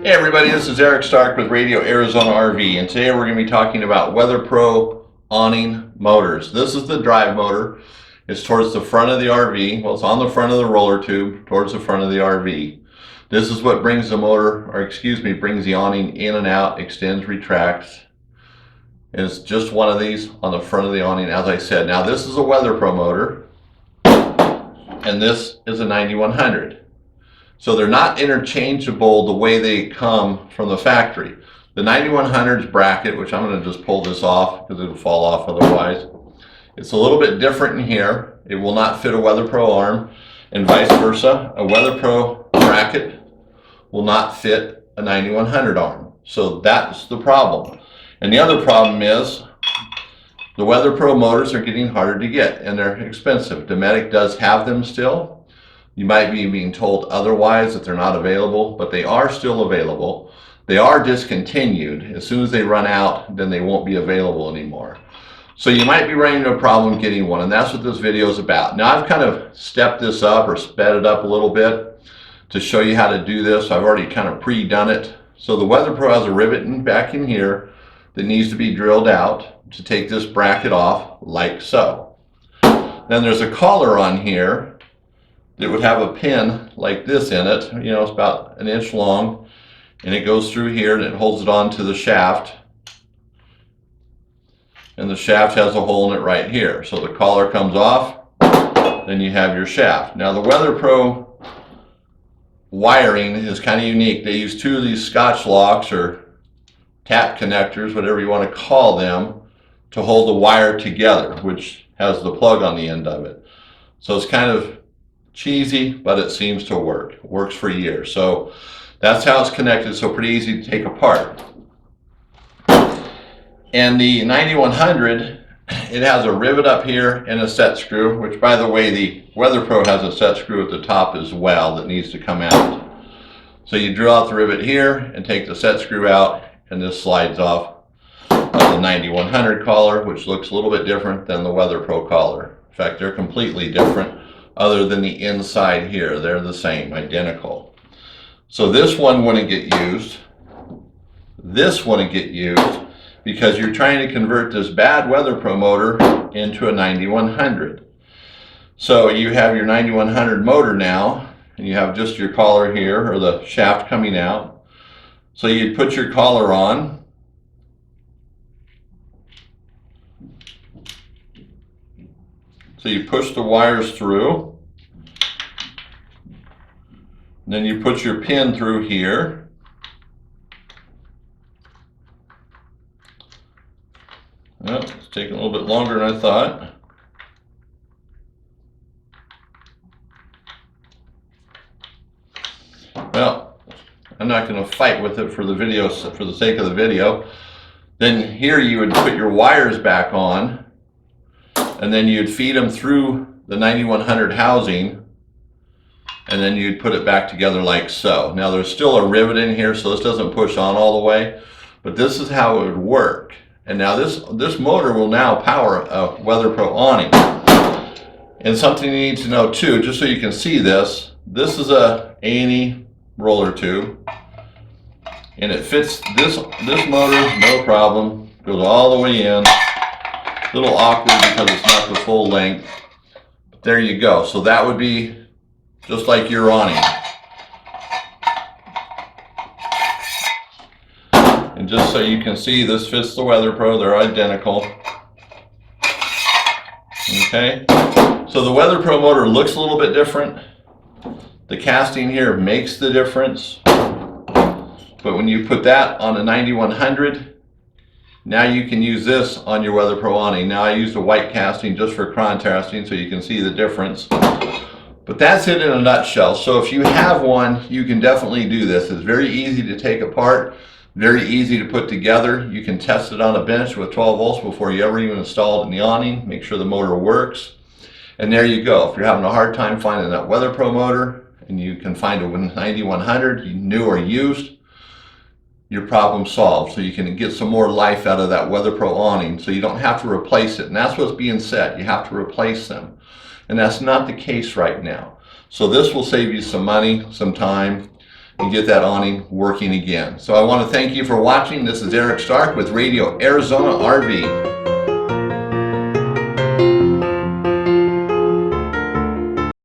Hey everybody, this is Eric Stark with Radio Arizona RV, and today we're going to be talking about Weather Pro Awning motors. This is the drive motor. It's towards the front of the RV. Well, it's on the front of the roller tube towards the front of the RV. This is what brings the motor, or excuse me, brings the awning in and out, extends, retracts. And it's just one of these on the front of the awning, as I said. Now this is a Weather Pro motor, and this is a 9100. So they're not interchangeable the way they come from the factory. The 9100's bracket, which I'm going to just pull this off because it'll fall off otherwise. It's a little bit different in here. It will not fit a Weather Pro arm, and vice versa. A Weather Pro bracket will not fit a 9100 arm. So that's the problem. And the other problem is the Weather Pro motors are getting harder to get, and they're expensive. Dometic does have them still. You might be being told otherwise, that they're not available, but they are still available. They are discontinued. As soon as they run out, then they won't be available anymore. So you might be running into a problem getting one, and that's what this video is about. Now I've kind of stepped this up or sped it up a little bit to show you how to do this. I've already kind of pre-done it. So the Weather Pro has a rivet back in here that needs to be drilled out to take this bracket off, like so. Then there's a collar on here. It would have a pin like this in it. You know, it's about an inch long, and it goes through here and it holds it on to the shaft. And the shaft has a hole in it right here. So the collar comes off, then you have your shaft. Now the Weather Pro wiring is kind of unique. They use two of these Scotch locks or tap connectors, whatever you want to call them, to hold the wire together, which has the plug on the end of it. So it's kind of cheesy, but it seems to work. It works for years. So that's how it's connected, so pretty easy to take apart. And the 9100, it has a rivet up here and a set screw, which, by the way, the Weather Pro has a set screw at the top as well that needs to come out. So you drill out the rivet here and take the set screw out, and this slides off of the 9100 collar, which looks a little bit different than the Weather Pro collar. In fact, they're completely different. Other than the inside here, they're the same, identical. So this one wouldn't get used. This wouldn't get used because you're trying to convert this bad Weather Pro motor into a 9100. So you have your 9100 motor now, and you have just your collar here, or the shaft coming out. So you'd put your collar on. So you push the wires through, then you put your pin through here, well, it's taking a little bit longer than I thought. Well, I'm not going to fight with it for the video, for the sake of the video. Then here you would put your wires back on, and then you'd feed them through the 9100 housing, and then you'd put it back together like so. Now there's still a rivet in here, so this doesn't push on all the way, but this is how it would work. And now this motor will now power a Weather Pro awning. And something you need to know too, just so you can see this is a A&E roller tube, and it fits this motor, no problem, goes all the way in. A little awkward because it's not the full length, but there you go. So that would be just like your awning. And just so you can see, this fits the Weather Pro, they're identical. Okay, so the Weather Pro motor looks a little bit different. The casting here makes the difference, but when you put that on a 9100, now you can use this on your Weather Pro awning. Now I used a white casting just for contrasting so you can see the difference. But that's it in a nutshell. So if you have one, you can definitely do this. It's very easy to take apart, very easy to put together. You can test it on a bench with 12 volts before you ever even install it in the awning. Make sure the motor works. And there you go. If you're having a hard time finding that Weather Pro motor and you can find a 9100, new or used, your problem solved. So you can get some more life out of that Weather Pro awning, so you don't have to replace it. And that's what's being said. You have to replace them. And that's not the case right now. So this will save you some money, some time, and get that awning working again. So I want to thank you for watching. This is Eric Stark with Radio Arizona RV.